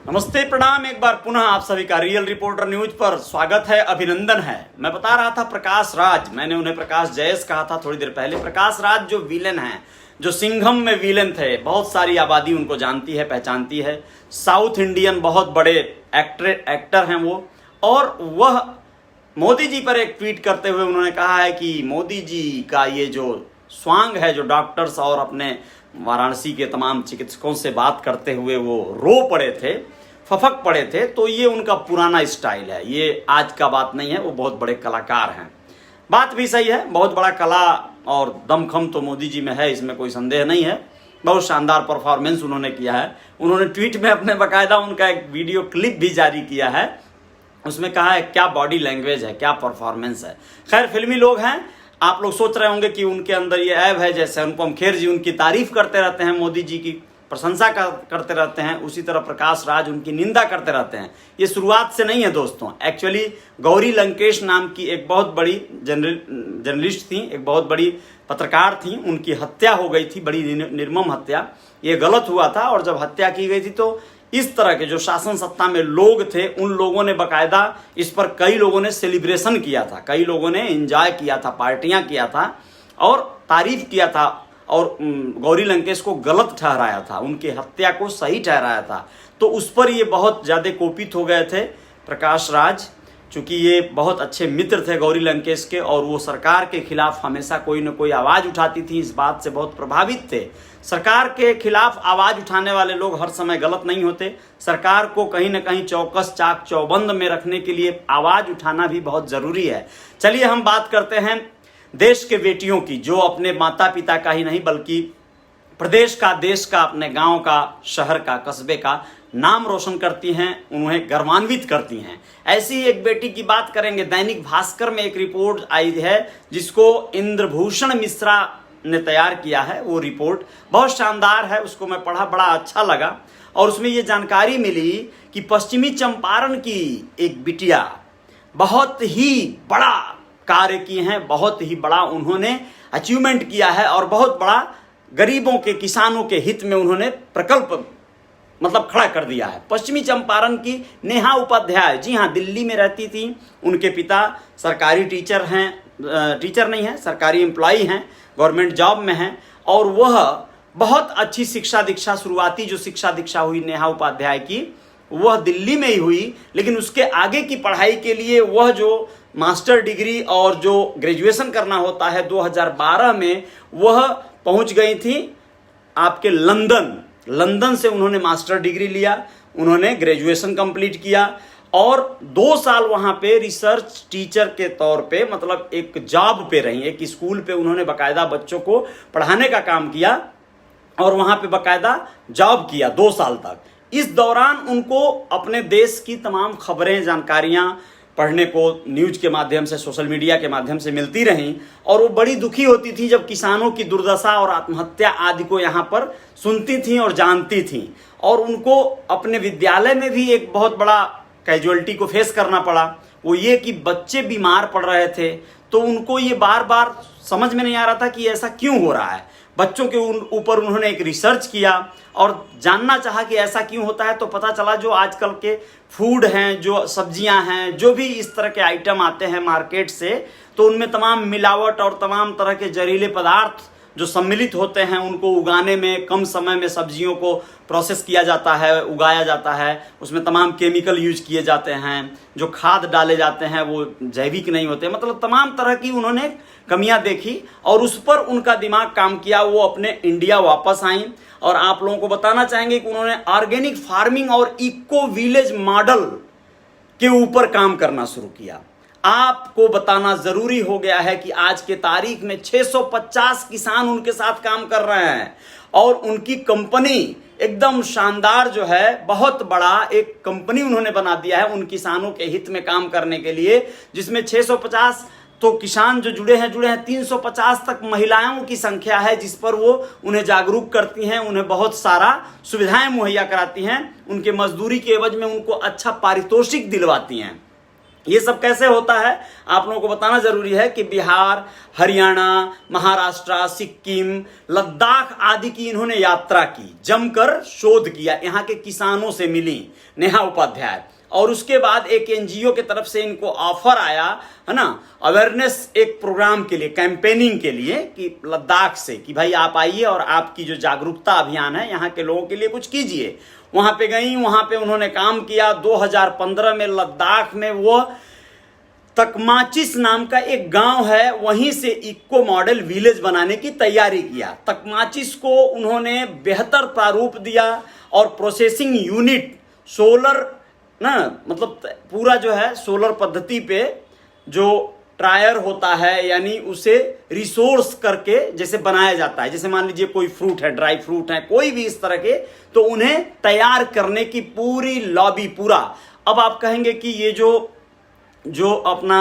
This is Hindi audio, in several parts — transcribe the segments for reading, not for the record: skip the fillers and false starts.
नमस्ते, प्रणाम। एक बार पुनः आप सभी का रियल रिपोर्टर न्यूज पर स्वागत है, अभिनंदन है। मैं बता रहा था प्रकाश राज, मैंने उन्हें प्रकाश जयेश कहा था थोड़ी देर पहले। प्रकाश राज जो विलेन हैं, जो सिंघम में विलेन थे, बहुत सारी आबादी उनको जानती है, पहचानती है। साउथ इंडियन बहुत बड़े एक्टर हैं वो। और वह मोदी जी पर एक ट्वीट करते हुए उन्होंने कहा है कि मोदी जी का ये जो स्वांग है, जो डॉक्टर्स और अपने वाराणसी के तमाम चिकित्सकों से बात करते हुए वो रो पड़े थे, फफक पड़े थे, तो ये उनका पुराना स्टाइल है, ये आज का बात नहीं है। वो बहुत बड़े कलाकार हैं, बात भी सही है। बहुत बड़ा कला और दमखम तो मोदी जी में है, इसमें कोई संदेह नहीं है। बहुत शानदार परफॉर्मेंस उन्होंने किया है। उन्होंने ट्वीट में अपने बाकायदा उनका एक वीडियो क्लिप भी जारी किया है, उसमें कहा है क्या बॉडी लैंग्वेज है, क्या परफॉर्मेंस है। खैर, फिल्मी लोग हैं, आप लोग सोच रहे होंगे कि उनके अंदर ये ऐब है। जैसे अनुपम खेर जी उनकी तारीफ करते रहते हैं, मोदी जी की प्रशंसा करते रहते हैं, उसी तरह प्रकाश राज उनकी निंदा करते रहते हैं। ये शुरुआत से नहीं है दोस्तों। एक्चुअली गौरी लंकेश नाम की एक बहुत बड़ी जर्नलिस्ट थी, एक बहुत बड़ी पत्रकार थी, उनकी हत्या हो गई थी, बड़ी निर्मम हत्या। ये गलत हुआ था, और जब हत्या की गई थी तो इस तरह के जो शासन सत्ता में लोग थे, उन लोगों ने बाकायदा इस पर कई लोगों ने सेलिब्रेशन किया था, कई लोगों ने एंजॉय किया था, पार्टियां किया था और तारीफ किया था, और गौरी लंकेश को गलत ठहराया था, उनकी हत्या को सही ठहराया था। तो उस पर ये बहुत ज़्यादा कोपित हो गए थे प्रकाश राज, चूँकि ये बहुत अच्छे मित्र थे गौरी लंकेश के, और वो सरकार के खिलाफ हमेशा कोई न कोई आवाज़ उठाती थी। इस बात से बहुत प्रभावित थे। सरकार के खिलाफ आवाज़ उठाने वाले लोग हर समय गलत नहीं होते। सरकार को कहीं न कहीं चौकस चाक चौबंद में रखने के लिए आवाज़ उठाना भी बहुत ज़रूरी है। चलिए हम बात करते हैं देश के बेटियों की, जो अपने माता पिता का ही नहीं बल्कि प्रदेश का, देश का, अपने गांव का, शहर का, कस्बे का नाम रोशन करती हैं, उन्हें गर्वान्वित करती हैं। ऐसी एक बेटी की बात करेंगे। दैनिक भास्कर में एक रिपोर्ट आई है जिसको इंद्रभूषण मिश्रा ने तैयार किया है। वो रिपोर्ट बहुत शानदार है, उसको मैं पढ़ा, बड़ा अच्छा लगा। और उसमें ये जानकारी मिली कि पश्चिमी चंपारण की एक बिटिया बहुत ही बड़ा कार्य किए हैं, बहुत ही बड़ा उन्होंने अचीवमेंट किया है, और बहुत बड़ा गरीबों के, किसानों के हित में उन्होंने प्रकल्प खड़ा कर दिया है। पश्चिमी चंपारण की नेहा उपाध्याय, जी हाँ, दिल्ली में रहती थी। उनके पिता सरकारी टीचर हैं, टीचर नहीं है, सरकारी एम्प्लॉई हैं, गवर्नमेंट जॉब में हैं, और वह बहुत अच्छी शिक्षा दीक्षा, शुरुआती जो शिक्षा दीक्षा हुई नेहा उपाध्याय की, वह दिल्ली में ही हुई। लेकिन उसके आगे की पढ़ाई के लिए वह जो मास्टर डिग्री और जो ग्रेजुएशन करना होता है, 2012 में वह पहुंच गई थी आपके लंदन से उन्होंने मास्टर डिग्री लिया, उन्होंने ग्रेजुएशन कंप्लीट किया, और 2 साल वहां पे रिसर्च टीचर के तौर पे, मतलब एक जॉब पे रही, एक स्कूल पे उन्होंने बाकायदा बच्चों को पढ़ाने का काम किया, और वहां पे बाकायदा जॉब किया 2 साल तक। इस दौरान उनको अपने देश की तमाम खबरें, जानकारियां पढ़ने को न्यूज के माध्यम से, सोशल मीडिया के माध्यम से मिलती रहीं, और वो बड़ी दुखी होती थी जब किसानों की दुर्दशा और आत्महत्या आदि को यहाँ पर सुनती थी और जानती थी। और उनको अपने विद्यालय में भी एक बहुत बड़ा कैजुअलिटी को फेस करना पड़ा। वो ये कि बच्चे बीमार पड़ रहे थे, तो उनको ये बार बार समझ में नहीं आ रहा था कि ऐसा क्यों हो रहा है। बच्चों के ऊपर उन्होंने एक रिसर्च किया और जानना चाहा कि ऐसा क्यों होता है। तो पता चला जो आजकल के फूड हैं, जो सब्जियां हैं, जो भी इस तरह के आइटम आते हैं मार्केट से, तो उनमें तमाम मिलावट और तमाम तरह के जहरीले पदार्थ जो सम्मिलित होते हैं, उनको उगाने में, कम समय में सब्जियों को प्रोसेस किया जाता है, उगाया जाता है, उसमें तमाम केमिकल यूज किए जाते हैं, जो खाद डाले जाते हैं वो जैविक नहीं होते। मतलब तमाम तरह की उन्होंने कमियां देखी, और उस पर उनका दिमाग काम किया। वो अपने इंडिया वापस आई, और आप लोगों को बताना चाहेंगे कि उन्होंने ऑर्गेनिक फार्मिंग और इको विलेज मॉडल के ऊपर काम करना शुरू किया। आपको बताना जरूरी हो गया है कि आज के तारीख में 650 किसान उनके साथ काम कर रहे हैं, और उनकी कंपनी एकदम शानदार जो है, बहुत बड़ा एक कंपनी उन्होंने बना दिया है उन किसानों के हित में काम करने के लिए, जिसमें 650 तो किसान जो जुड़े हैं 350 तक महिलाओं की संख्या है, जिस पर वो उन्हें जागरूक करती हैं, उन्हें बहुत सारा सुविधाएं मुहैया कराती हैं, उनके मजदूरी के एवज में उनको अच्छा पारितोषिक दिलवाती हैं। ये सब कैसे होता है आप लोगों को बताना जरूरी है कि बिहार, हरियाणा, महाराष्ट्र, सिक्किम, लद्दाख आदि की इन्होंने यात्रा की, जमकर शोध किया, यहाँ के किसानों से मिली नेहा उपाध्याय, और उसके बाद एक एनजीओ के तरफ से इनको ऑफर आया, है ना, अवेयरनेस एक प्रोग्राम के लिए, कैंपेनिंग के लिए, कि लद्दाख से कि भाई आप आइए और आपकी जो जागरूकता अभियान है यहाँ के लोगों के लिए कुछ कीजिए। वहां पे गई, वहां पे उन्होंने काम किया। 2015 में लद्दाख में वो तकमाचिस नाम का एक गांव है, वहीं से इको मॉडल विलेज बनाने की तैयारी किया। तकमाचिस को उन्होंने बेहतर प्रारूप दिया और प्रोसेसिंग यूनिट सोलर ना, मतलब पूरा जो है सोलर पद्धति पे जो ट्रायर होता है, यानी उसे रिसोर्स करके जैसे बनाया जाता है, जैसे मान लीजिए कोई फ्रूट है, ड्राई फ्रूट है, कोई भी इस तरह के, तो उन्हें तैयार करने की पूरी लॉबी, पूरा। अब आप कहेंगे कि ये जो अपना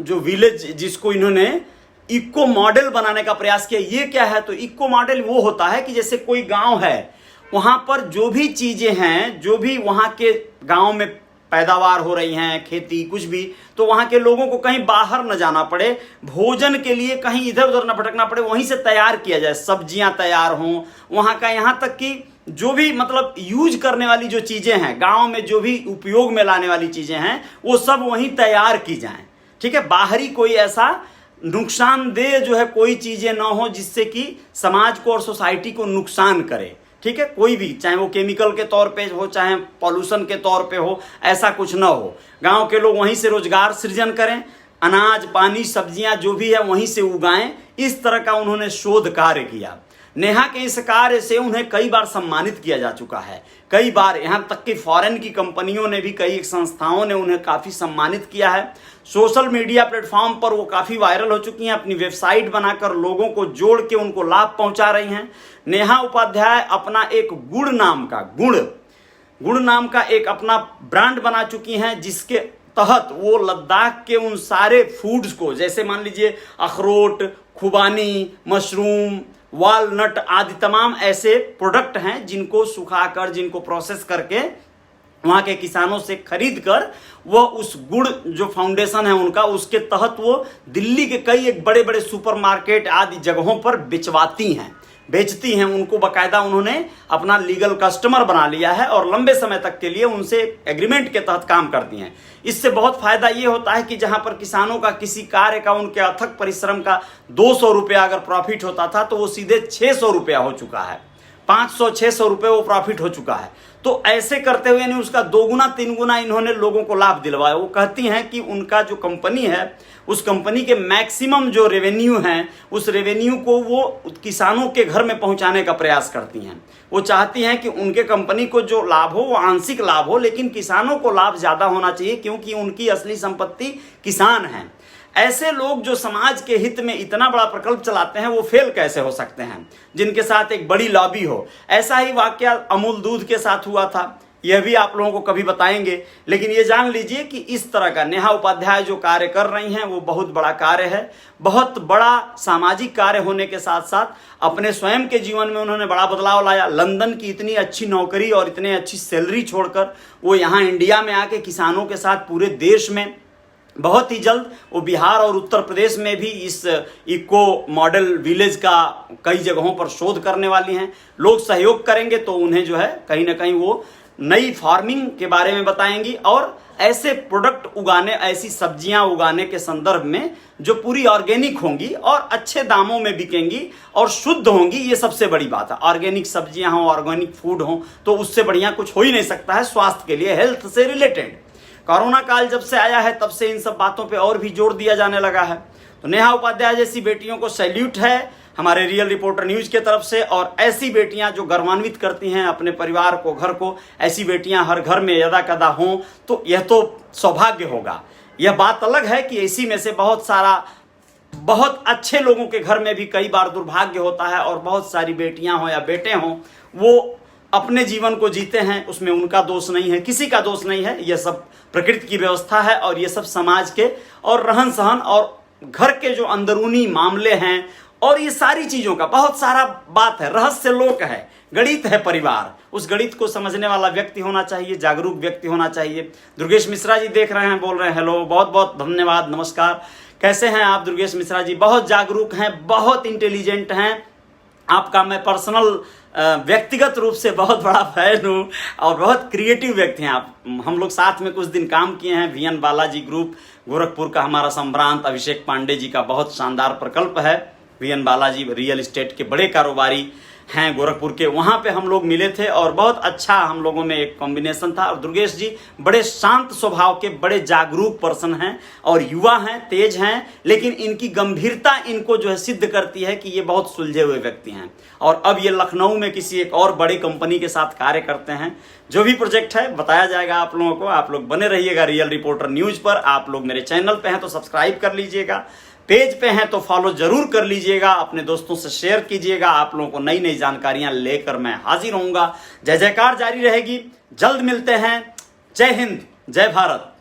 जो विलेज जिसको इन्होंने इको मॉडल बनाने का प्रयास किया, ये क्या है? तो इको मॉडल वो होता है कि जैसे कोई गांव है, वहां पर जो भी चीजें हैं, जो भी वहां के गांव में पैदावार हो रही हैं, खेती कुछ भी, तो वहां के लोगों को कहीं बाहर न जाना पड़े, भोजन के लिए कहीं इधर उधर न भटकना पड़े, वहीं से तैयार किया जाए, सब्जियां तैयार हों वहां का, यहां तक कि जो भी मतलब यूज करने वाली जो चीजें हैं गांव में, जो भी उपयोग में लाने वाली चीजें हैं, वो सब वहीं तैयार की जाएं। ठीक है, बाहरी कोई ऐसा नुकसानदेह जो है कोई चीजें ना हो जिससे कि समाज को और सोसाइटी को नुकसान करे। ठीक है, कोई भी, चाहे वो केमिकल के तौर पे हो, चाहे पॉल्यूशन के तौर पे हो, ऐसा कुछ ना हो। गांव के लोग वहीं से रोजगार सृजन करें, अनाज पानी सब्जियां जो भी है वहीं से उगाएं। इस तरह का उन्होंने शोध कार्य किया। नेहा के इस कार्य से उन्हें कई बार सम्मानित किया जा चुका है, कई बार, यहां तक कि फॉरेन की कंपनियों ने भी, कई संस्थाओं ने उन्हें काफी सम्मानित किया है। सोशल मीडिया प्लेटफॉर्म पर वो काफी वायरल हो चुकी हैं, अपनी वेबसाइट बनाकर लोगों को जोड़ के उनको लाभ पहुंचा रही हैं। नेहा उपाध्याय अपना एक गुड़ नाम का एक अपना ब्रांड बना चुकी हैं, जिसके तहत वो लद्दाख के उन सारे फूड्स को, जैसे मान लीजिए अखरोट, खुबानी, मशरूम, वालनट आदि तमाम ऐसे प्रोडक्ट हैं जिनको सुखाकर, जिनको प्रोसेस करके वहां के किसानों से खरीद कर वह उस गुड़ जो फाउंडेशन है उनका, उसके तहत वो दिल्ली के कई एक बड़े बड़े सुपरमार्केट आदि जगहों पर बेचती हैं। उनको बाकायदा उन्होंने अपना लीगल कस्टमर बना लिया है और लंबे समय तक के लिए उनसे एग्रीमेंट के तहत काम करती हैं। इससे बहुत फायदा ये होता है कि जहां पर किसानों का किसी कार्य का, उनके अथक परिश्रम का 200 रुपया अगर प्रॉफिट होता था, तो वो सीधे 600 रुपया हो चुका है, 500-600 रुपये वो प्रॉफिट हो चुका है। तो ऐसे करते हुए यानी उसका 2 गुना 3 गुना इन्होंने लोगों को लाभ दिलवाया। वो कहती हैं कि उनका जो कंपनी है, उस कंपनी के मैक्सिमम जो रेवेन्यू हैं, उस रेवेन्यू को वो किसानों के घर में पहुंचाने का प्रयास करती हैं। वो चाहती हैं कि उनके कंपनी को जो लाभ हो वो आंशिक लाभ हो, लेकिन किसानों को लाभ ज्यादा होना चाहिए, क्योंकि उनकी असली संपत्ति किसान हैं। ऐसे लोग जो समाज के हित में इतना बड़ा प्रकल्प चलाते हैं, वो फेल कैसे हो सकते हैं, जिनके साथ एक बड़ी लॉबी हो। ऐसा ही वाकया अमूल दूध के साथ हुआ था, यह भी आप लोगों को कभी बताएंगे। लेकिन ये जान लीजिए कि इस तरह का नेहा उपाध्याय जो कार्य कर रही हैं वो बहुत बड़ा कार्य है, बहुत बड़ा सामाजिक कार्य होने के साथ साथ अपने स्वयं के जीवन में उन्होंने बड़ा बदलाव लाया। लंदन की इतनी अच्छी नौकरी और इतनी अच्छी सैलरी छोड़कर वो यहाँ इंडिया में आके किसानों के साथ पूरे देश में, बहुत ही जल्द वो बिहार और उत्तर प्रदेश में भी इस इको मॉडल विलेज का कई जगहों पर शोध करने वाली हैं। लोग सहयोग करेंगे तो उन्हें जो है कहीं ना कहीं वो नई फार्मिंग के बारे में बताएंगी और ऐसे प्रोडक्ट उगाने, ऐसी सब्जियां उगाने के संदर्भ में जो पूरी ऑर्गेनिक होंगी और अच्छे दामों में बिकेंगी और शुद्ध होंगी। ये सबसे बड़ी बात है, ऑर्गेनिक सब्जियां हों, ऑर्गेनिक फूड हों, तो उससे बढ़िया कुछ हो ही नहीं सकता है स्वास्थ्य के लिए, हेल्थ से रिलेटेड। कोरोना काल जब से आया है तब से इन सब बातों पे और भी जोर दिया जाने लगा है। तो नेहा उपाध्याय जैसी बेटियों को सैल्यूट है हमारे रियल रिपोर्टर न्यूज के तरफ से, और ऐसी बेटियां जो गर्वान्वित करती हैं अपने परिवार को, घर को, ऐसी बेटियां हर घर में यदा कदा हों तो यह तो सौभाग्य होगा। यह बात अलग है कि इसी में से बहुत अच्छे लोगों के घर में भी कई बार दुर्भाग्य होता है और बहुत सारी बेटियां हों या बेटे हों, वो अपने जीवन को जीते हैं, उसमें उनका दोष नहीं है, किसी का दोष नहीं है। यह सब प्रकृति की व्यवस्था है और ये सब समाज के और रहन सहन और घर के जो अंदरूनी मामले हैं और ये सारी चीजों का बहुत सारा बात है, रहस्य लोक है, गणित है परिवार। उस गणित को समझने वाला व्यक्ति होना चाहिए, जागरूक व्यक्ति होना चाहिए। दुर्गेश मिश्रा जी देख रहे हैं, बोल रहे हैं हेलो, बहुत बहुत धन्यवाद, नमस्कार। कैसे हैं आप दुर्गेश मिश्रा जी? बहुत जागरूक हैं, बहुत इंटेलिजेंट हैं। आपका मैं पर्सनल व्यक्तिगत रूप से बहुत बड़ा फैन हूँ और बहुत क्रिएटिव व्यक्ति हैं आप। हम लोग साथ में कुछ दिन काम किए हैं। वीएन बालाजी ग्रुप गोरखपुर का हमारा संभ्रांत अभिषेक पांडे जी का बहुत शानदार प्रकल्प है। वीएन बालाजी रियल एस्टेट के बड़े कारोबारी हैं गोरखपुर के, वहाँ पे हम लोग मिले थे और बहुत अच्छा हम लोगों में एक कॉम्बिनेशन था। और दुर्गेश जी बड़े शांत स्वभाव के, बड़े जागरूक पर्सन हैं और युवा हैं, तेज हैं, लेकिन इनकी गंभीरता इनको जो है सिद्ध करती है कि ये बहुत सुलझे हुए व्यक्ति हैं। और अब ये लखनऊ में किसी एक और बड़ी कंपनी के साथ कार्य करते हैं। जो भी प्रोजेक्ट है बताया जाएगा आप लोगों को। आप लोग बने रहिएगा रियल रिपोर्टर न्यूज पर। आप लोग मेरे चैनल पे हैं तो सब्सक्राइब कर लीजिएगा, पेज पे हैं तो फॉलो जरूर कर लीजिएगा, अपने दोस्तों से शेयर कीजिएगा। आप लोगों को नई नई जानकारियां लेकर मैं हाजिर होऊंगा। जय जयकार जारी रहेगी। जल्द मिलते हैं। जय हिंद, जय भारत।